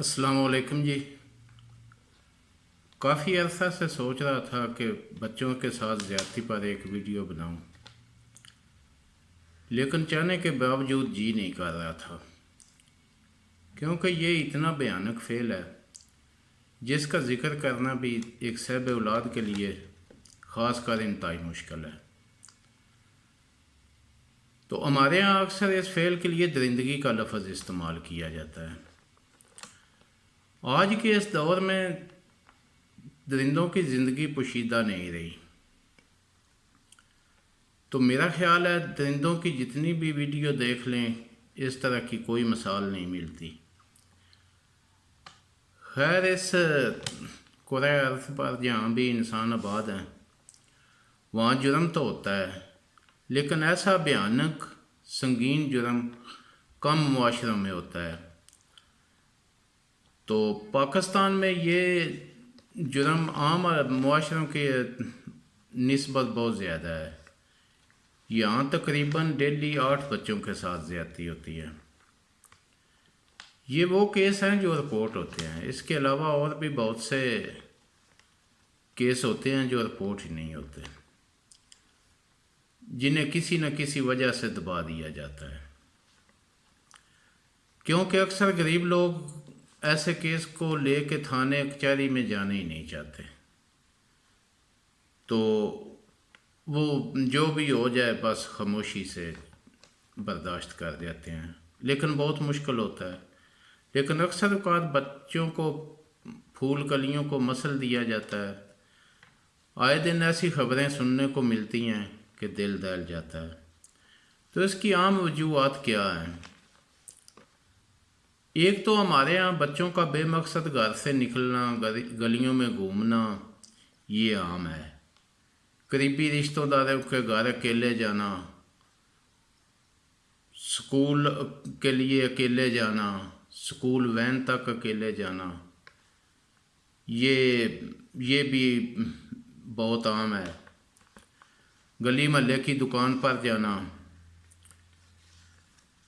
السلام علیکم جی۔ کافی عرصہ سے سوچ رہا تھا کہ بچوں کے ساتھ زیادتی پر ایک ویڈیو بناؤں، لیکن چاہنے کے باوجود جی نہیں کر رہا تھا، کیونکہ یہ اتنا بھیانک فعل ہے جس کا ذکر کرنا بھی ایک صاحب اولاد کے لیے خاص کر انتہائی مشکل ہے۔ تو ہمارے یہاں اکثر اس فعل کے لیے درندگی کا لفظ استعمال کیا جاتا ہے۔ آج کے اس دور میں درندوں کی زندگی پوشیدہ نہیں رہی، تو میرا خیال ہے درندوں کی جتنی بھی ویڈیو دیکھ لیں اس طرح کی کوئی مثال نہیں ملتی۔ خیر، اس کرۂ ارض پر جہاں بھی انسان آباد ہیں وہاں جرم تو ہوتا ہے، لیکن ایسا بھیانک سنگین جرم کم معاشروں میں ہوتا ہے۔ تو پاکستان میں یہ جرم عام معاشروں کے نسبت بہت زیادہ ہے۔ یہاں تقریباً ڈیلی 8 بچوں کے ساتھ زیادتی ہوتی ہے۔ یہ وہ کیس ہیں جو رپورٹ ہوتے ہیں، اس کے علاوہ اور بھی بہت سے کیس ہوتے ہیں جو رپورٹ ہی نہیں ہوتے، جنہیں کسی نہ کسی وجہ سے دبا دیا جاتا ہے، کیونکہ اکثر غریب لوگ ایسے کیس کو لے کے تھانے کچہری میں جانے ہی نہیں چاہتے، تو وہ جو بھی ہو جائے بس خاموشی سے برداشت کر دیتے ہیں، لیکن بہت مشکل ہوتا ہے۔ لیکن اکثر اوقات بچوں کو پھول کلیوں کو مسل دیا جاتا ہے۔ آئے دن ایسی خبریں سننے کو ملتی ہیں کہ دل دہل جاتا ہے۔ تو اس کی عام وجوہات کیا ہیں؟ ایک تو ہمارے ہاں بچوں کا بے مقصد گھر سے نکلنا، گلیوں میں گھومنا یہ عام ہے۔ قریبی رشتہ داروں کے گھر اکیلے جانا، سکول کے لیے اکیلے جانا، سکول وین تک اکیلے جانا، یہ بھی بہت عام ہے۔ گلی محلے کی دکان پر جانا۔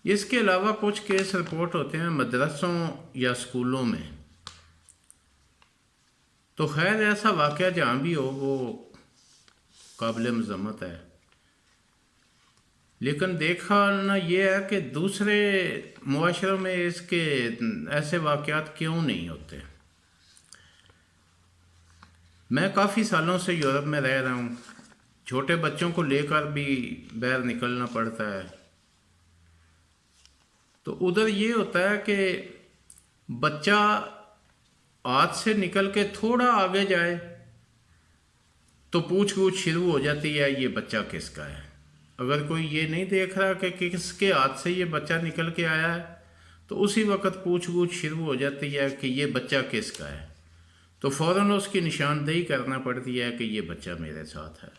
اس کے علاوہ کچھ کیس رپورٹ ہوتے ہیں مدرسوں یا سکولوں میں۔ تو خیر، ایسا واقعہ جہاں بھی ہو وہ قابل مذمت ہے، لیکن دیکھا نہ یہ ہے کہ دوسرے معاشروں میں اس کے ایسے واقعات کیوں نہیں ہوتے۔ میں کافی سالوں سے یورپ میں رہ رہا ہوں، چھوٹے بچوں کو لے کر بھی باہر نکلنا پڑتا ہے، تو ادھر یہ ہوتا ہے کہ بچہ ہاتھ سے نکل کے تھوڑا آگے جائے تو پوچھ گچھ شروع ہو جاتی ہے، یہ بچہ کس کا ہے۔ اگر کوئی یہ نہیں دیکھ رہا کہ کس کے ہاتھ سے یہ بچہ نکل کے آیا ہے تو اسی وقت پوچھ گچھ شروع ہو جاتی ہے کہ یہ بچہ کس کا ہے، تو فوراً اس کی نشاندہی کرنا پڑتی ہے کہ یہ بچہ میرے ساتھ ہے۔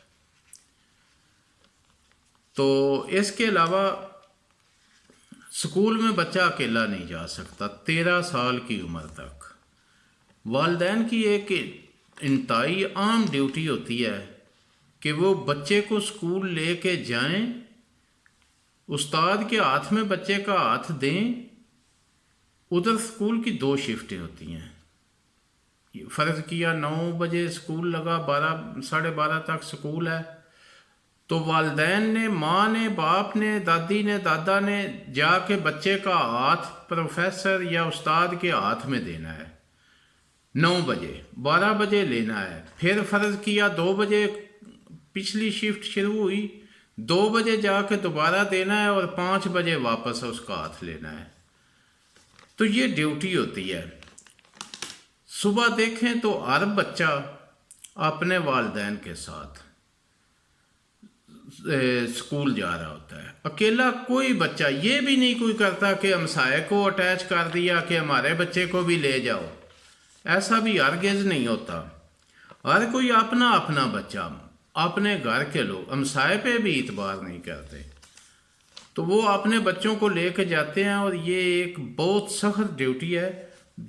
تو اس کے علاوہ سکول میں بچہ اکیلا نہیں جا سکتا 13 سال کی عمر تک۔ والدین کی ایک انتہائی عام ڈیوٹی ہوتی ہے کہ وہ بچے کو سکول لے کے جائیں، استاد کے ہاتھ میں بچے کا ہاتھ دیں۔ ادھر سکول کی 2 شفٹیں ہوتی ہیں، فرض کیا 9 بجے سکول لگا، 12 تک سکول ہے، تو والدین نے، ماں نے، باپ نے، دادی نے، دادا نے جا کے بچے کا ہاتھ پروفیسر یا استاد کے ہاتھ میں دینا ہے 9 بجے، 12 بجے لینا ہے، پھر فرض کیا 2 بجے پچھلی شفٹ شروع ہوئی، 2 بجے جا کے دوبارہ دینا ہے اور 5 بجے واپس اس کا ہاتھ لینا ہے۔ تو یہ ڈیوٹی ہوتی ہے۔ صبح دیکھیں تو ہر بچہ اپنے والدین کے ساتھ سکول جا رہا ہوتا ہے، اکیلا کوئی بچہ یہ بھی نہیں کوئی کرتا کہ ہمسائے کو اٹیچ کر دیا کہ ہمارے بچے کو بھی لے جاؤ، ایسا بھی ہرگز نہیں ہوتا۔ ہر کوئی اپنا اپنا بچہ، اپنے گھر کے لوگ ہمسائے پہ بھی اعتبار نہیں کرتے، تو وہ اپنے بچوں کو لے کے جاتے ہیں، اور یہ ایک بہت سخت ڈیوٹی ہے۔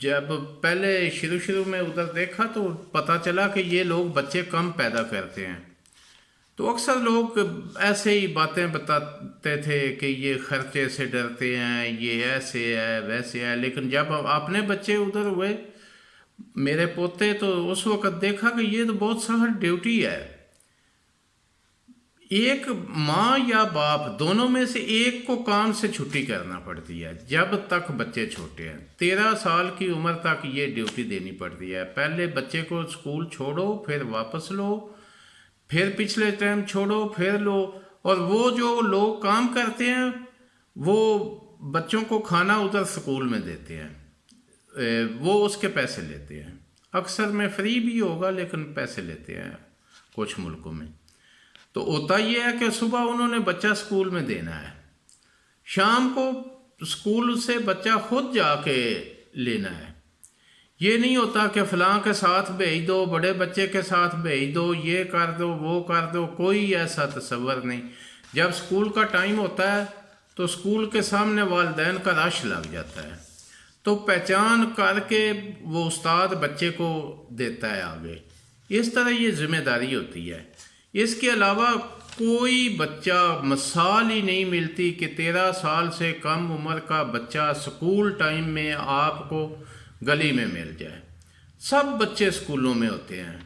جب پہلے شروع میں ادھر دیکھا تو پتہ چلا کہ یہ لوگ بچے کم پیدا کرتے ہیں، تو اکثر لوگ ایسے ہی باتیں بتاتے تھے کہ یہ خرچے سے ڈرتے ہیں، یہ ایسے ہے ویسے ہے، لیکن جب اپنے بچے ادھر ہوئے میرے پوتے، تو اس وقت دیکھا کہ یہ تو بہت سخت ڈیوٹی ہے. ایک ماں یا باپ دونوں میں سے ایک کو کام سے چھٹی کرنا پڑتی ہے جب تک بچے چھوٹے ہیں. 13 سال کی عمر تک یہ ڈیوٹی دینی پڑتی ہے. پہلے بچے کو اسکول چھوڑو، پھر واپس لو، پھر پچھلے ٹائم چھوڑو، پھر لو. اور وہ جو لوگ کام کرتے ہیں وہ بچوں کو کھانا ادھر اسکول میں دیتے ہیں، وہ اس کے پیسے لیتے ہیں. اکثر میں فری بھی ہوگا لیکن پیسے لیتے ہیں کچھ ملکوں میں. تو ہوتا یہ ہے کہ صبح انہوں نے بچہ اسکول میں دینا ہے، شام کو اسکول سے بچہ خود جا کے لینا ہے. یہ نہیں ہوتا کہ فلاں کے ساتھ بھیج دو، بڑے بچے کے ساتھ بھیج دو، یہ کر دو وہ کر دو، کوئی ایسا تصور نہیں. جب اسکول کا ٹائم ہوتا ہے تو اسکول کے سامنے والدین کا رش لگ جاتا ہے، تو پہچان کر کے وہ استاد بچے کو دیتا ہے آگے. اس طرح یہ ذمہ داری ہوتی ہے. اس کے علاوہ کوئی بچہ مثال ہی نہیں ملتی کہ 13 سال سے کم عمر کا بچہ اسکول ٹائم میں آپ کو گلی میں مل جائے. سب بچے اسکولوں میں ہوتے ہیں.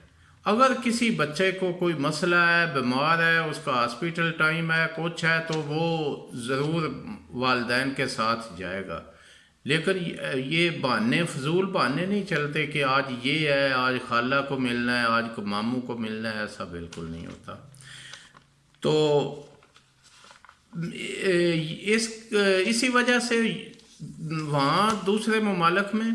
اگر کسی بچے کو کوئی مسئلہ ہے، بیمار ہے، اس کا ہاسپٹل ٹائم ہے، کچھ ہے، تو وہ ضرور والدین کے ساتھ جائے گا. لیکن یہ بہانے، فضول بہانے نہیں چلتے کہ آج یہ ہے، آج خالہ کو ملنا ہے، آج کو ماموں کو ملنا ہے. ایسا بالکل نہیں ہوتا. تو اسی وجہ سے وہاں دوسرے ممالک میں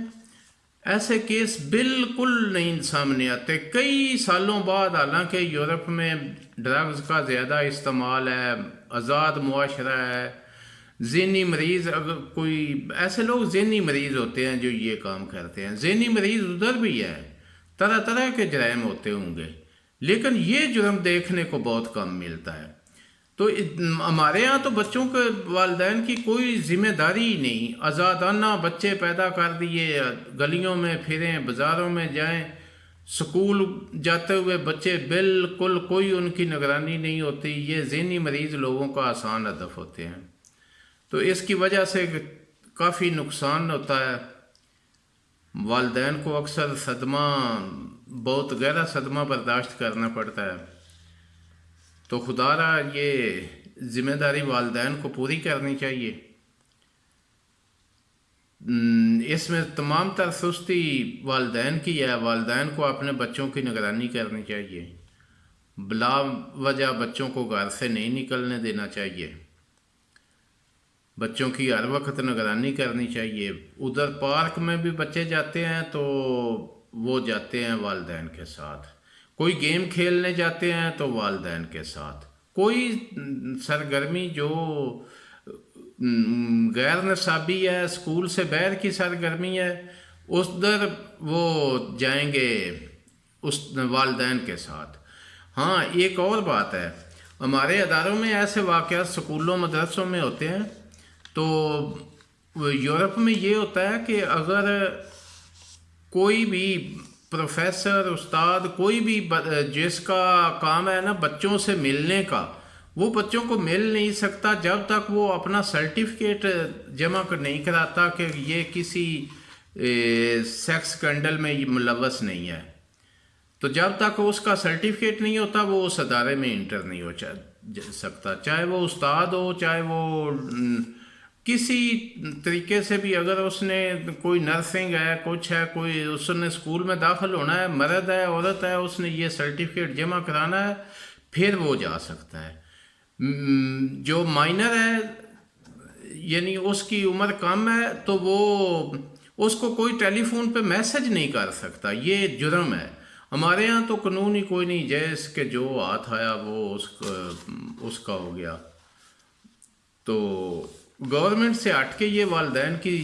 ایسے کیس بالکل نہیں سامنے آتے کئی سالوں بعد. حالانکہ یورپ میں ڈرگز کا زیادہ استعمال ہے، آزاد معاشرہ ہے. ذہنی مریض، اگر کوئی ایسے لوگ ذہنی مریض ہوتے ہیں جو یہ کام کرتے ہیں، ذہنی مریض ادھر بھی ہے، طرح طرح کے جرائم ہوتے ہوں گے، لیکن یہ جرم دیکھنے کو بہت کم ملتا ہے. تو ہمارے ہاں تو بچوں کے والدین کی کوئی ذمہ داری ہی نہیں. آزادانہ بچے پیدا کر دیے، گلیوں میں پھریں، بازاروں میں جائیں، سکول جاتے ہوئے بچے بالکل کوئی ان کی نگرانی نہیں ہوتی. یہ ذہنی مریض لوگوں کا آسان ہدف ہوتے ہیں. تو اس کی وجہ سے کافی نقصان ہوتا ہے. والدین کو اکثر صدمہ، بہت گہرا صدمہ برداشت کرنا پڑتا ہے. تو خدا را یہ ذمہ داری والدین کو پوری کرنی چاہیے. اس میں تمام تر سستی والدین کی ہے. والدین کو اپنے بچوں کی نگرانی کرنی چاہیے. بلا وجہ بچوں کو گھر سے نہیں نکلنے دینا چاہیے. بچوں کی ہر وقت نگرانی کرنی چاہیے. ادھر پارک میں بھی بچے جاتے ہیں تو وہ جاتے ہیں والدین کے ساتھ. کوئی گیم کھیلنے جاتے ہیں تو والدین کے ساتھ. کوئی سرگرمی جو غیر نصابی ہے، اسکول سے باہر کی سرگرمی ہے، ادھر وہ جائیں گے اس والدین کے ساتھ. ہاں ایک اور بات ہے، ہمارے اداروں میں ایسے واقعات اسکولوں مدرسوں میں ہوتے ہیں. تو یورپ میں یہ ہوتا ہے کہ اگر کوئی بھی پروفیسر، استاد، کوئی بھی جس کا کام ہے نا بچوں سے ملنے کا، وہ بچوں کو مل نہیں سکتا جب تک وہ اپنا سرٹیفکیٹ جمع نہیں کراتا کہ یہ کسی سیکس اسکینڈل میں ملوث نہیں ہے. تو جب تک اس کا سرٹیفکیٹ نہیں ہوتا وہ اس ادارے میں انٹر نہیں ہو سکتا. چاہے وہ استاد ہو، چاہے وہ کسی طریقے سے بھی. اگر اس نے کوئی نرسنگ ہے، کچھ ہے، کوئی اس نے اسکول میں داخل ہونا ہے، مرد ہے، عورت ہے، اس نے یہ سرٹیفکیٹ جمع کرانا ہے، پھر وہ جا سکتا ہے. جو مائنر ہے یعنی اس کی عمر کم ہے تو وہ اس کو کوئی ٹیلی فون پہ میسج نہیں کر سکتا. یہ جرم ہے. ہمارے ہاں تو قانون ہی کوئی نہیں، جیس کہ جو ہاتھ آیا وہ اس کا ہو گیا. تو گورنمنٹ سے ہٹ کے یہ والدین کی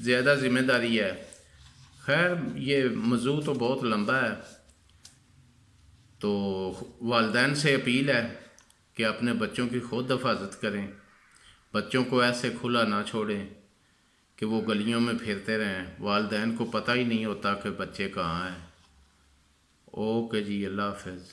زیادہ ذمہ داری ہے. خیر یہ موضوع تو بہت لمبا ہے. تو والدین سے اپیل ہے کہ اپنے بچوں کی خود حفاظت کریں. بچوں کو ایسے کھلا نہ چھوڑیں کہ وہ گلیوں میں پھرتے رہیں. والدین کو پتہ ہی نہیں ہوتا کہ بچے کہاں ہیں. اوکے جی، اللہ حافظ.